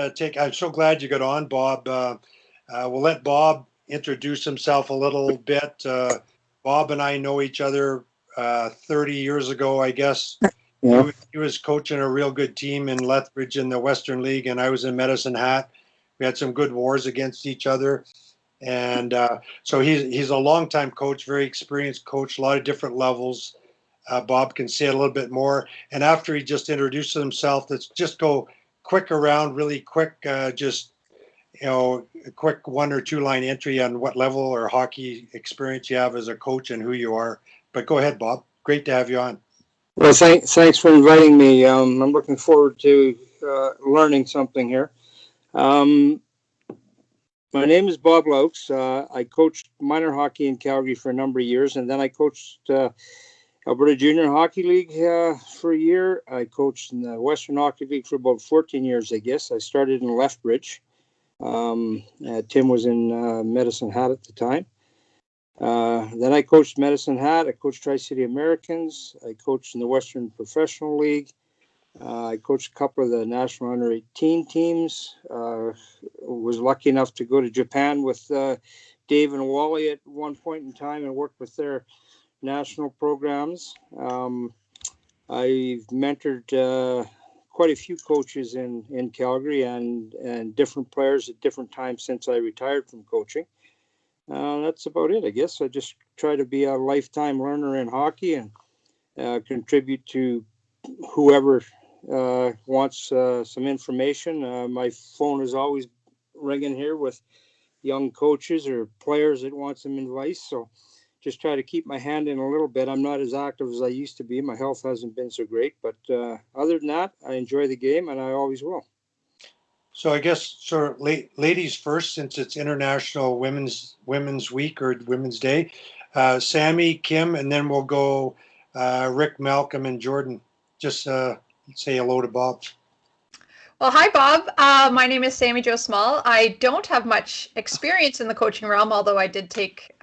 I'm so glad you got on, Bob. We'll let Bob introduce himself a little bit. Bob and I know each other 30 years ago, I guess. Yeah. He was coaching a real good team in Lethbridge in the Western League, and I was in Medicine Hat. We had some good wars against each other. And so he's a longtime coach, very experienced coach, a lot of different levels. Bob can say it a little bit more. And after he just introduces himself, let's just go quick around, really quick, just, a quick 1 or 2 line entry on what level or hockey experience you have as a coach and who you are. But go ahead, Bob. Great to have you on. Well, thanks for inviting me. I'm looking forward to learning something here. My name is Bob Loucks. I coached minor hockey in Calgary for a number of years, and then I coached Alberta Junior Hockey League for a year. I coached in the Western Hockey League for about 14 years, I guess. I started in Lethbridge. Tim was in Medicine Hat at the time. Then I coached Medicine Hat. I coached Tri-City Americans. I coached in the Western Professional League. I coached a couple of the national under 18 teams. Was lucky enough to go to Japan with Dave and Wally at one point in time and work with their national programs. I've mentored quite a few coaches in Calgary and different players at different times since I retired from coaching. That's about it, I guess. I just try to be a lifetime learner in hockey and contribute to whoever wants some information. My phone is always ringing here with young coaches or players that want some advice. So just try to keep my hand in a little bit. I'm not as active as I used to be. My health hasn't been so great. But other than that, I enjoy the game and I always will. So I guess sort of ladies first, since it's International Women's Week or Women's Day. Sammy, Kim, and then we'll go Rick, Malcolm, and Jordan. Just say hello to Bob. Well, hi, Bob. My name is Sammy Jo Small. I don't have much experience in the coaching realm, although I did take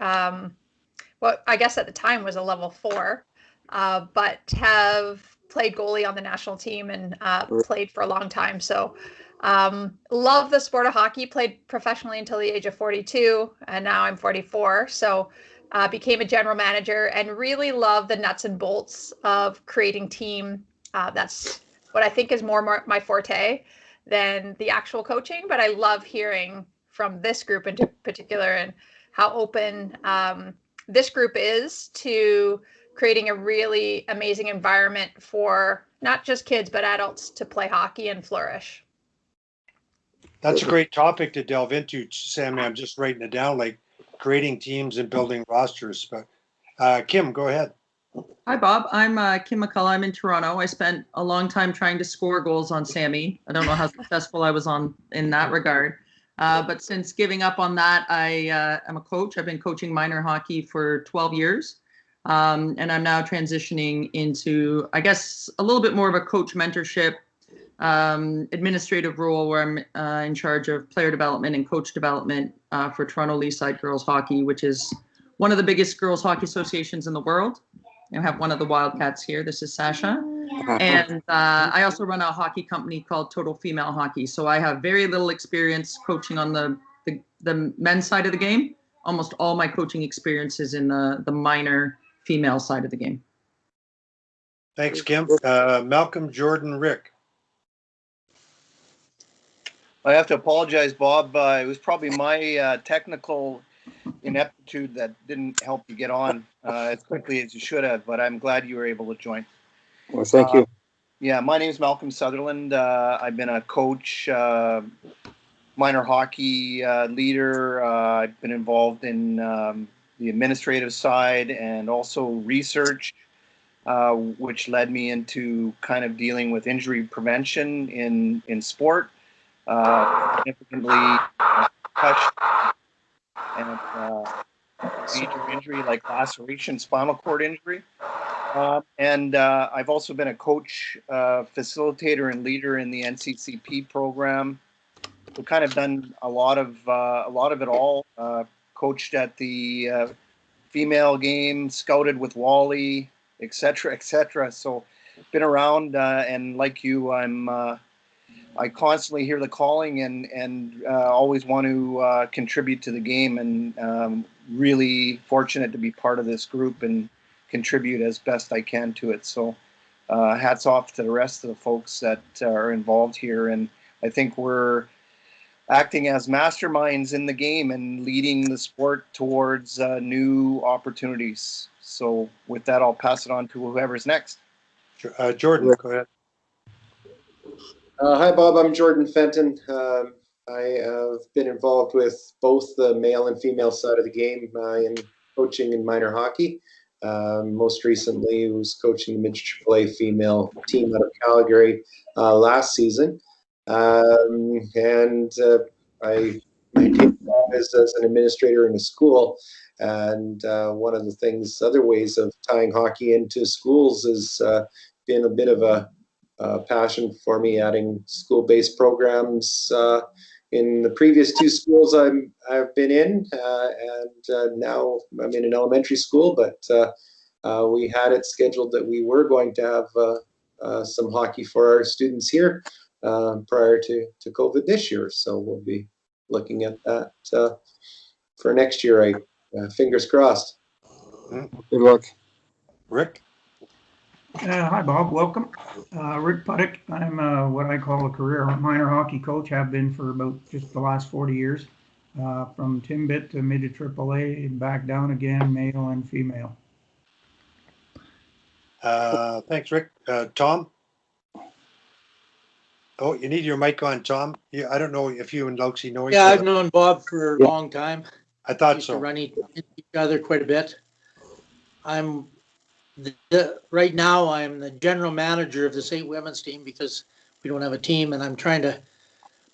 what I guess at the time was a level 4, but have played goalie on the national team and played for a long time. So love the sport of hockey, played professionally until the age of 42, and now I'm 44. So became a general manager and really love the nuts and bolts of creating team. That's what I think is more my forte than the actual coaching, but I love hearing from this group in particular and how open this group is to creating a really amazing environment for not just kids, but adults to play hockey and flourish. That's a great topic to delve into, Sammy. I'm just writing it down, like creating teams and building rosters. But Kim, go ahead. Hi, Bob. I'm Kim McCullough. I'm in Toronto. I spent a long time trying to score goals on Sammy. I don't know how successful I was in that regard. But since giving up on that, I am a coach. I've been coaching minor hockey for 12 years. And I'm now transitioning into, I guess, a little bit more of a coach mentorship, administrative role where I'm in charge of player development and coach development for Toronto Leaside Girls Hockey, which is one of the biggest girls hockey associations in the world. I have one of the Wildcats here. This is Sasha. And I also run a hockey company called Total Female Hockey. So I have very little experience coaching on the men's side of the game. Almost all my coaching experience is in the minor female side of the game. Thanks, Kim. Malcolm, Jordan, Rick. I have to apologize, Bob. It was probably my technical ineptitude that didn't help you get on as quickly as you should have, but I'm glad you were able to join. Well, thank you. Yeah, my name is Malcolm Sutherland. I've been a coach, minor hockey leader. I've been involved in the administrative side and also research, which led me into kind of dealing with injury prevention in sport. Significantly touched and major injury like laceration, spinal cord injury. And I've also been a coach, facilitator, and leader in the NCCP program. We've kind of done a lot of it all. Coached at the female game, scouted with Wally, etc., etc. So been around, and like you, I'm I constantly hear the calling and always want to contribute to the game, and really fortunate to be part of this group and contribute as best I can to it. So hats off to the rest of the folks that are involved here. And I think we're acting as masterminds in the game and leading the sport towards new opportunities. So with that, I'll pass it on to whoever's next. Jordan, go ahead. Hi, Bob. I'm Jordan Fenton. I have been involved with both the male and female side of the game in coaching in minor hockey. Most recently, was coaching the midget AAA female team out of Calgary last season. My day job is as an administrator in a school. And one of the other ways of tying hockey into schools has been a bit of a passion for me, adding school-based programs in the previous two schools I've been in, and now I'm in an elementary school. But we had it scheduled that we were going to have some hockey for our students here prior to COVID this year. So we'll be looking at that for next year. Fingers crossed. Good luck. Rick? Hi, Bob. Welcome. Rick Puddick. I'm what I call a career minor hockey coach. Have been for about just the last 40 years, from Timbit to midget AAA and back down again, male and female. Thanks, Rick. Tom? Oh, you need your mic on, Tom. Yeah, I don't know if you and Loucks know each other. Yeah, I've known Bob for a long time. I thought Used so. to run each other quite a bit. Right now, I'm the general manager of the St. Women's team because we don't have a team, and I'm trying to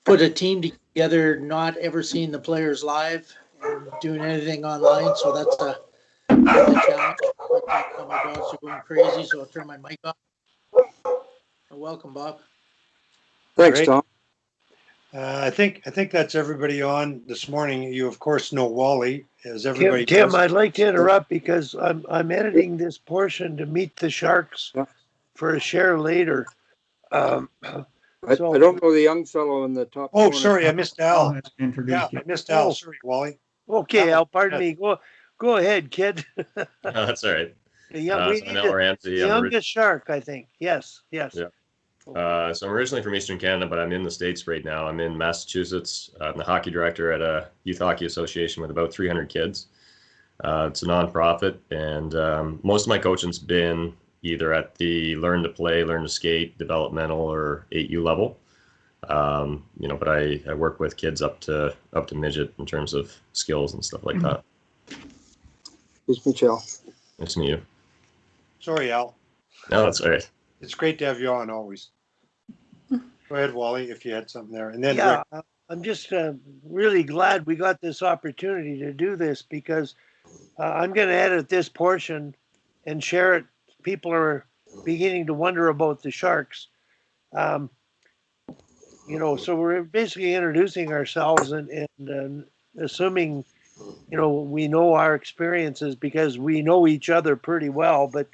put a team together, not ever seeing the players live and doing anything online. So that's a challenge. But, my dogs are going crazy, so I'll turn my mic off. Welcome, Bob. Thanks, Great. Tom. I think that's everybody on this morning. You, of course, know Wally, as everybody Tim, does. I'd like to interrupt because I'm editing this portion to meet the Sharks Yeah. for a share later. I don't know the young fellow in the top. Oh, corner. sorry, I missed Al. Has to introduce Yeah, you. I missed Al. Oh. Sorry, Wally. Okay, Al, Al, pardon me. Go ahead, kid. No, that's all right. The young, we So need now the we're Ramsey. youngest Shark, I think. Yes. Yeah. So I'm originally from Eastern Canada, but I'm in the States right now. I'm in Massachusetts. I'm the hockey director at a youth hockey association with about 300 kids. It's a nonprofit, and most of my coaching's been either at the learn to play, learn to skate, developmental, or 8U level. But I work with kids up to midget in terms of skills and stuff like that. It's Michelle. Nice to meet you. Sorry, Al. No, that's all right. It's great to have you on always. Go ahead, Wally, if you had something there. And then Yeah, Rick. I'm just really glad we got this opportunity to do this because I'm going to edit this portion and share it. People are beginning to wonder about the Sharks. So we're basically introducing ourselves and assuming, we know our experiences because we know each other pretty well. But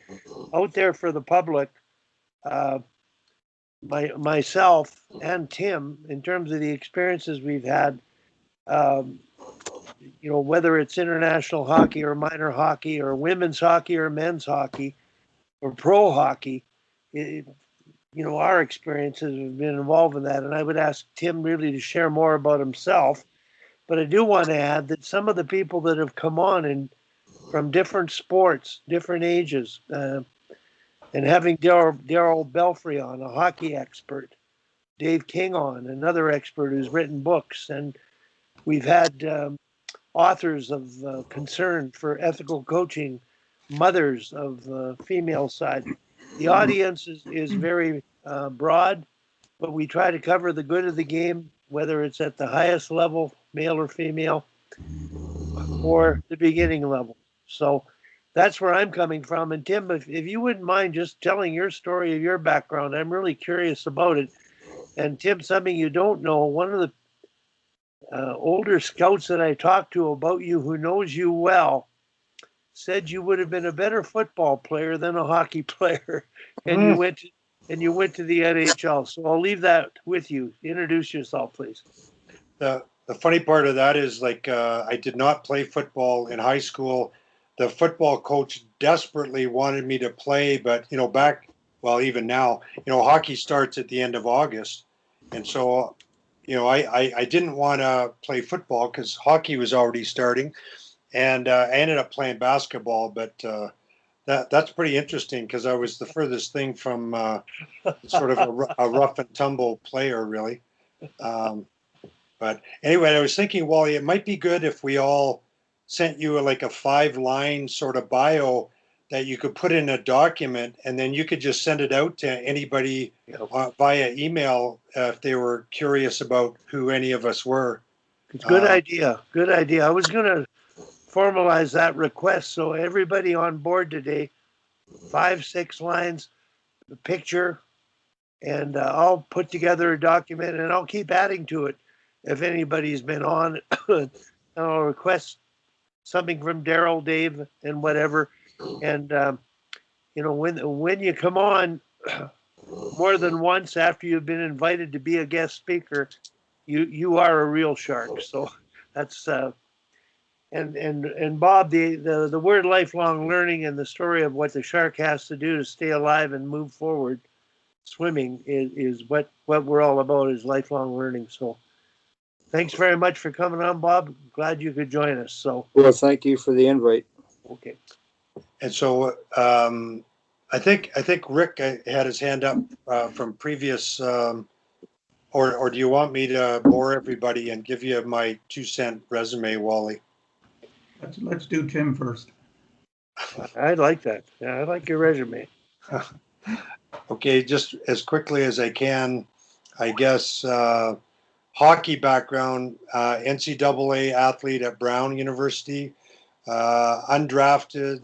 out there for the public, myself and Tim, in terms of the experiences we've had, whether it's international hockey or minor hockey or women's hockey or men's hockey or pro hockey, our experiences have been involved in that. And I would ask Tim really to share more about himself. But I do want to add that some of the people that have come on from different sports, different ages, and having Daryl Belfry on, a hockey expert, Dave King on, another expert who's written books, and we've had authors of concern for ethical coaching, mothers of the female side. The audience is very broad, but we try to cover the good of the game, whether it's at the highest level, male or female, or the beginning level. So that's where I'm coming from. And Tim, if you wouldn't mind just telling your story of your background, I'm really curious about it. And Tim, something you don't know, one of the older scouts that I talked to about you, who knows you well, said you would have been a better football player than a hockey player. And you went and you went to the NHL. So I'll leave that with you. Introduce yourself, please. The funny part of that is I did not play football in high school. The football coach desperately wanted me to play, but even now, hockey starts at the end of August, and so I didn't want to play football because hockey was already starting, and I ended up playing basketball. But that's pretty interesting because I was the furthest thing from sort of a rough and tumble player, really. But anyway, I was thinking, Wally, it might be good if we all sent you a 5-line sort of bio that you could put in a document, and then you could just send it out to anybody via email if they were curious about who any of us were. It's a good idea. Good idea. I was going to formalize that request so everybody on board today, 5-6 lines, the picture, and I'll put together a document, and I'll keep adding to it if anybody's been on. I'll request something from Daryl, Dave, and whatever. And when you come on more than once after you've been invited to be a guest speaker, you are a real shark. So that's and Bob, the word lifelong learning and the story of what the shark has to do to stay alive and move forward swimming is what we're all about, is lifelong learning. So thanks very much for coming on, Bob. Glad you could join us. So Well, thank you for the invite. okay. And so I think Rick had his hand up from previous, or do you want me to bore everybody and give you my 2-cent resume, Wally? Let's do Tim first. I like that. Yeah, I like your resume. Okay, just as quickly as I can, I guess. Hockey background, NCAA athlete at Brown University, undrafted,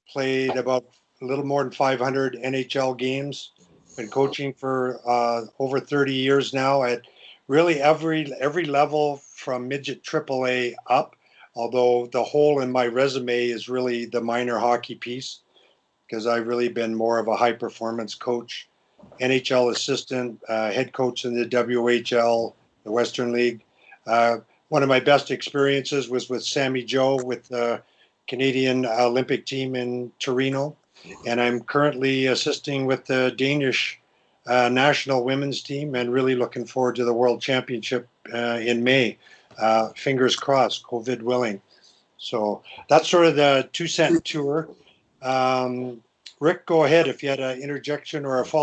played about a little more than 500 NHL games, been coaching for over 30 years now at really every level from midget AAA up, although the hole in my resume is really the minor hockey piece because I've really been more of a high performance coach, NHL assistant, head coach in the WHL, the Western League. One of my best experiences was with Sammy Joe with the Canadian Olympic team in Torino. And I'm currently assisting with the Danish national women's team and really looking forward to the World Championship in May. Fingers crossed, COVID willing. So that's sort of the 2-cent tour. Rick, go ahead if you had an interjection or a follow.